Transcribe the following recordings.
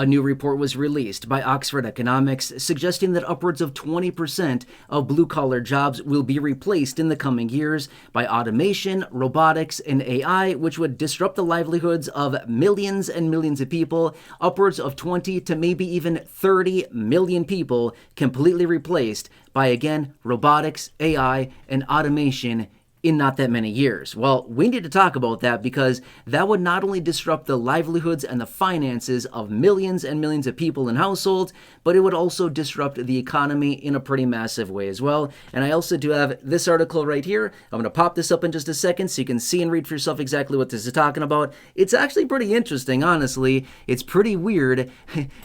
A new report was released by Oxford Economics suggesting that upwards of 20% of blue-collar jobs will be replaced in the coming years by automation, robotics, and AI, which would disrupt the livelihoods of millions and millions of people. Upwards of 20 to maybe even 30 million people completely replaced by, again, robotics, AI, and automation in not that many years. Well, we need to talk about that because that would not only disrupt the livelihoods and the finances of millions and millions of people and households, but it would also disrupt the economy in a pretty massive way as well. And I also do have this article right here. I'm going to pop this up in just a second so you can see and read for yourself exactly what this is talking about. It's actually pretty interesting, honestly. It's pretty weird,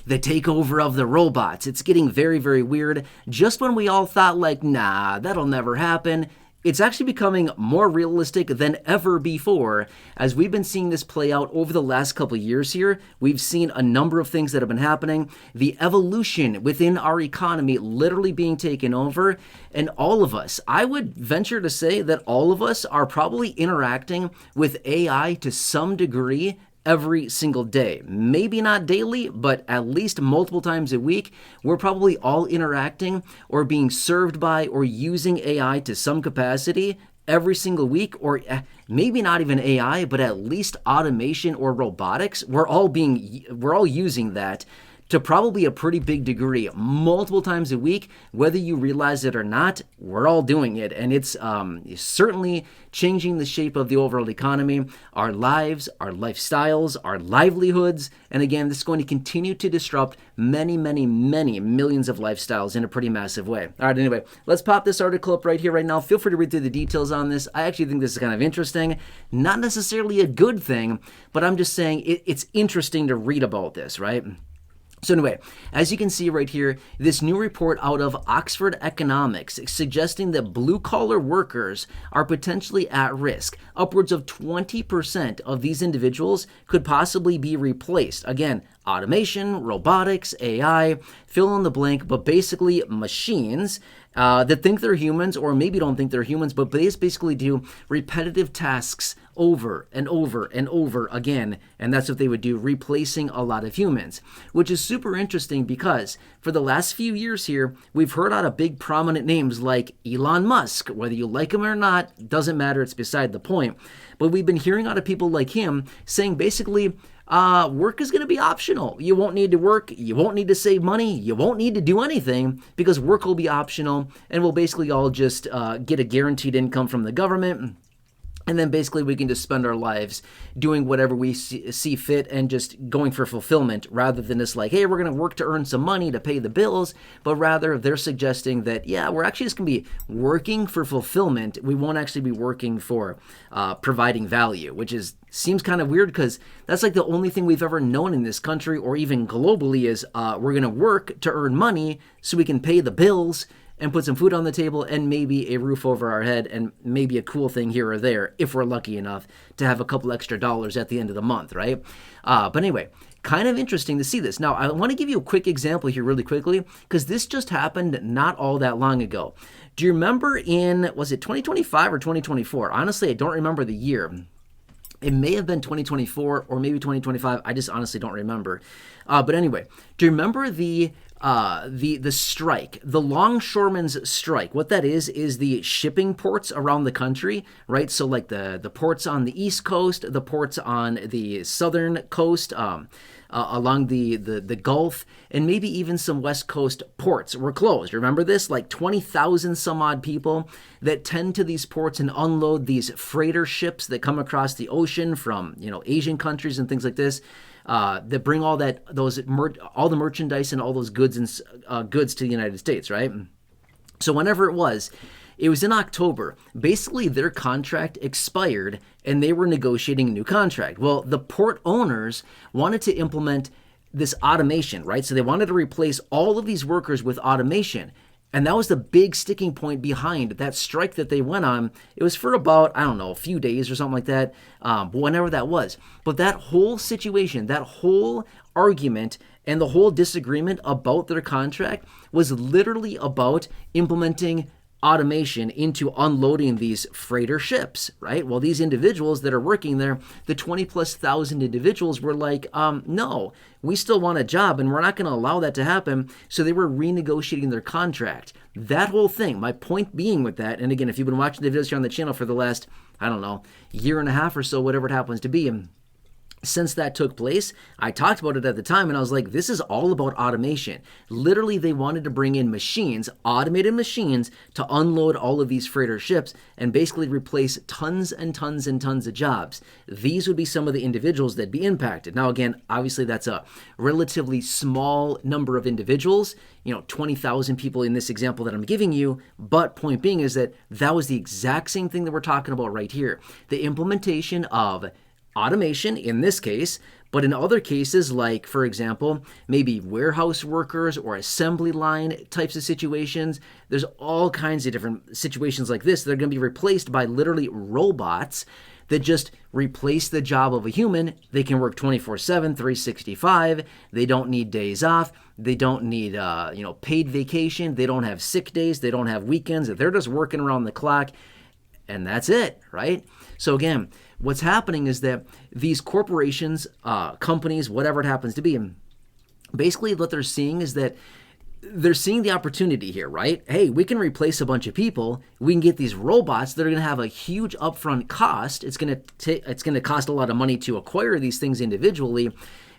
the takeover of the robots. It's getting very, very weird. Just when we all thought like, nah, that'll never happen, it's actually becoming more realistic than ever before. As we've been seeing this play out over the last couple of years here, we've seen a number of things that have been happening. The evolution within our economy literally being taken over, and all of us, I would venture to say that all of us are probably interacting with AI to some degree every single day. Maybe not daily, but at least multiple times a week. We're probably all interacting or being served by or using AI to some capacity every single week, or maybe not even AI, but at least automation or robotics. We're all using that to probably a pretty big degree, multiple times a week, whether you realize it or not. We're all doing it, and it's certainly changing the shape of the overall economy, our lives, our lifestyles, our livelihoods, and again, this is going to continue to disrupt many, many, many millions of lifestyles in a pretty massive way. All right, anyway, let's pop this article up right here, right now. Feel free to read through the details on this. I actually think this is kind of interesting. Not necessarily a good thing, but I'm just saying it's interesting to read about this, right? So anyway, as you can see right here, this new report out of Oxford Economics suggesting that blue-collar workers are potentially at risk. Upwards of 20% of these individuals could possibly be replaced. Again, automation, robotics, AI, fill in the blank, but basically machines that think they're humans or maybe don't think they're humans, but they basically do repetitive tasks over and over and over again, and that's what they would do, replacing a lot of humans, which is super interesting because for the last few years here, we've heard out of big prominent names like Elon Musk. Whether you like him or not, doesn't matter, it's beside the point, but we've been hearing out of people like him saying basically, work is going to be optional. You won't need to work. You won't need to save money. You won't need to do anything because work will be optional, and we'll basically all just get a guaranteed income from the government. And then basically we can just spend our lives doing whatever we see fit and just going for fulfillment rather than just like, hey, we're going to work to earn some money to pay the bills. But rather they're suggesting that, yeah, we're actually just going to be working for fulfillment. We won't actually be working for providing value, which seems kind of weird because that's like the only thing we've ever known in this country or even globally is we're going to work to earn money so we can pay the bills and put some food on the table and maybe a roof over our head and maybe a cool thing here or there if we're lucky enough to have a couple extra dollars at the end of the month, right? But anyway, kind of interesting to see this. Now, I want to give you a quick example here really quickly because this just happened not all that long ago. Do you remember was it 2025 or 2024? Honestly, I don't remember the year. It may have been 2024 or maybe 2025. I just honestly don't remember. But anyway, do you remember the strike, the longshoremen's strike? What that is the shipping ports around the country, right? So like the ports on the East Coast, the ports on the southern coast, along the Gulf, and maybe even some West Coast ports were closed. Remember this? Like 20,000 some odd people that tend to these ports and unload these freighter ships that come across the ocean from, Asian countries and things like this. That bring all the merchandise and all those goods to the United States, right? So whenever it was in October. Basically, their contract expired and they were negotiating a new contract. Well, the port owners wanted to implement this automation, right? So they wanted to replace all of these workers with automation. And that was the big sticking point behind that strike that they went on. It was for about, a few days or something like that, but whenever that was. But that whole situation, that whole argument, and the whole disagreement about their contract was literally about implementing automation into unloading these freighter ships, right? Well, these individuals that are working there, the 20 plus thousand individuals were like, no, we still want a job and we're not going to allow that to happen. So they were renegotiating their contract. That whole thing, my point being with that, and again, if you've been watching the videos here on the channel for the last, I don't know, year and a half or so, whatever it happens to be, since that took place, I talked about it at the time and I was like, this is all about automation. Literally, they wanted to bring in machines, automated machines, to unload all of these freighter ships and basically replace tons and tons and tons of jobs. These would be some of the individuals that'd be impacted. Now, again, obviously that's a relatively small number of individuals, 20,000 people in this example that I'm giving you. But point being is that was the exact same thing that we're talking about right here. The implementation of automation in this case, but in other cases, like, for example, maybe warehouse workers or assembly line types of situations, there's all kinds of different situations like this that are going to be replaced by literally robots that just replace the job of a human. They can work 24/7, 365. They don't need days off. They don't need, paid vacation. They don't have sick days. They don't have weekends. They're just working around the clock, and that's it, right? So again, what's happening is that these corporations, companies, whatever it happens to be, basically what they're seeing is that they're seeing the opportunity here, right? Hey, we can replace a bunch of people. We can get these robots that are going to have a huge upfront cost. It's going to cost a lot of money to acquire these things individually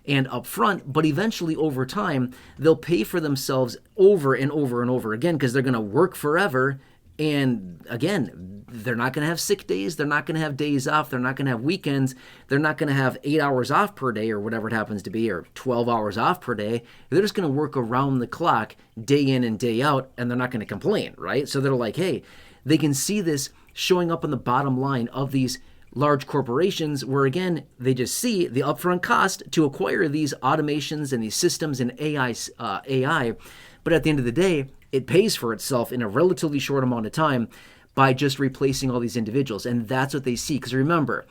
and upfront, but eventually over time, they'll pay for themselves over and over and over again because they're going to work forever. And again, they're not going to have sick days. They're not going to have days off. They're not going to have weekends. They're not going to have 8 hours off per day or whatever it happens to be, or 12 hours off per day. They're just going to work around the clock day in and day out, and they're not going to complain, right? So they're like, hey, they can see this showing up on the bottom line of these large corporations where, again, they just see the upfront cost to acquire these automations and these systems and AI. But at the end of the day, it pays for itself in a relatively short amount of time by just replacing all these individuals. And that's what they see. Because remember,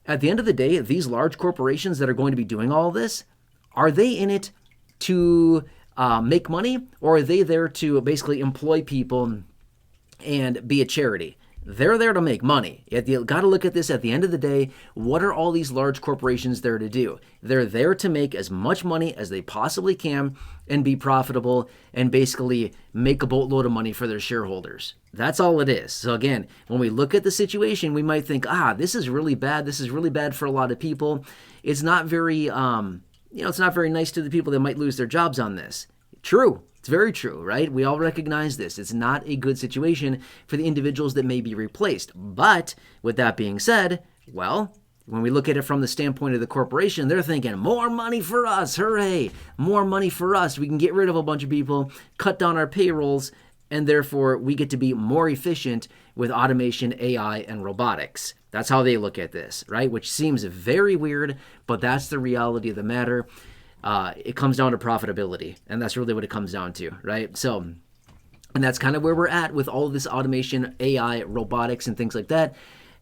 at the end of the day, these large corporations that are going to be doing all this, are they in it to make money, or are they there to basically employ people and be a charity? They're there to make money. You got to look at this at the end of the day. What are all these large corporations there to do? They're there to make as much money as they possibly can and be profitable and basically make a boatload of money for their shareholders. That's all it is. So again, when we look at the situation, we might think, this is really bad. This is really bad for a lot of people. It's not very, it's not very nice to the people that might lose their jobs on this. True. It's very true, right? We all recognize this. It's not a good situation for the individuals that may be replaced. But with that being said, well, when we look at it from the standpoint of the corporation, they're thinking, more money for us, hooray, more money for us. We can get rid of a bunch of people, cut down our payrolls, and therefore we get to be more efficient with automation, AI, and robotics. That's how they look at this, right? Which seems very weird, but that's the reality of the matter. It comes down to profitability, and that's really what it comes down to, right? So, and that's kind of where we're at with all of this automation, AI, robotics, and things like that.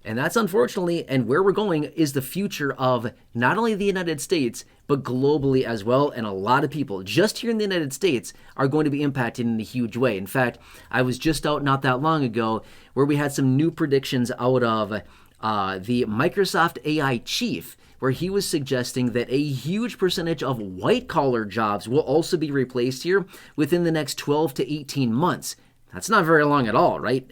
And that's unfortunately, and where we're going is the future of not only the United States, but globally as well. And a lot of people just here in the United States are going to be impacted in a huge way. In fact, I was just out not that long ago where we had some new predictions out of the Microsoft AI chief, where he was suggesting that a huge percentage of white-collar jobs will also be replaced here within the next 12 to 18 months. That's not very long at all, right?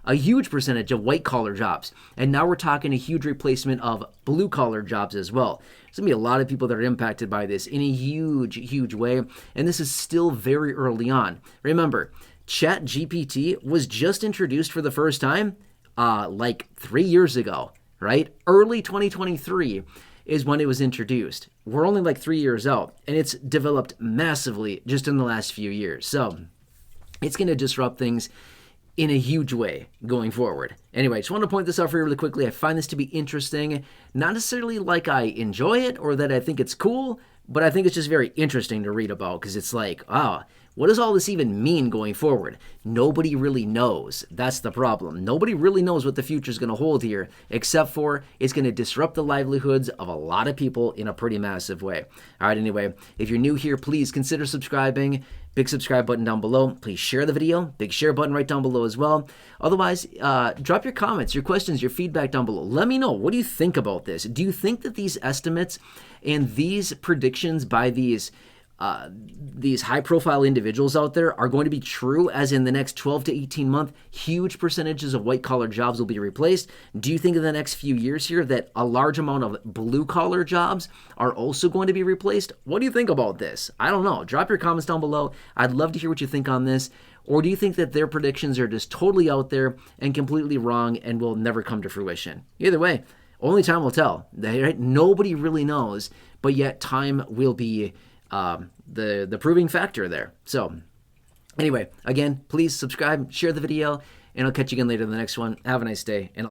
A huge percentage of white-collar jobs. And now we're talking a huge replacement of blue-collar jobs as well. There's going to be a lot of people that are impacted by this in a huge, huge way. And this is still very early on. Remember, ChatGPT was just introduced for the first time like 3 years ago, right? Early 2023 is when it was introduced. We're only like 3 years out, and it's developed massively just in the last few years. So it's going to disrupt things in a huge way going forward. Anyway, I just want to point this out for you really quickly. I find this to be interesting, not necessarily like I enjoy it or that I think it's cool, but I think it's just very interesting to read about because it's like, What does all this even mean going forward? Nobody really knows. That's the problem. Nobody really knows what the future is going to hold here, except for it's going to disrupt the livelihoods of a lot of people in a pretty massive way. All right, anyway, if you're new here, please consider subscribing. Big subscribe button down below. Please share the video. Big share button right down below as well. Otherwise, drop your comments, your questions, your feedback down below. Let me know. What do you think about this? Do you think that these estimates and these predictions by these high-profile individuals out there are going to be true, as in the next 12 to 18 months, huge percentages of white-collar jobs will be replaced? Do you think in the next few years here that a large amount of blue-collar jobs are also going to be replaced? What do you think about this? I don't know. Drop your comments down below. I'd love to hear what you think on this. Or do you think that their predictions are just totally out there and completely wrong and will never come to fruition? Either way, only time will tell. Right? Nobody really knows, but yet time will be the proving factor there. So anyway, again, please subscribe, share the video, and I'll catch you again later in the next one. Have a nice day. And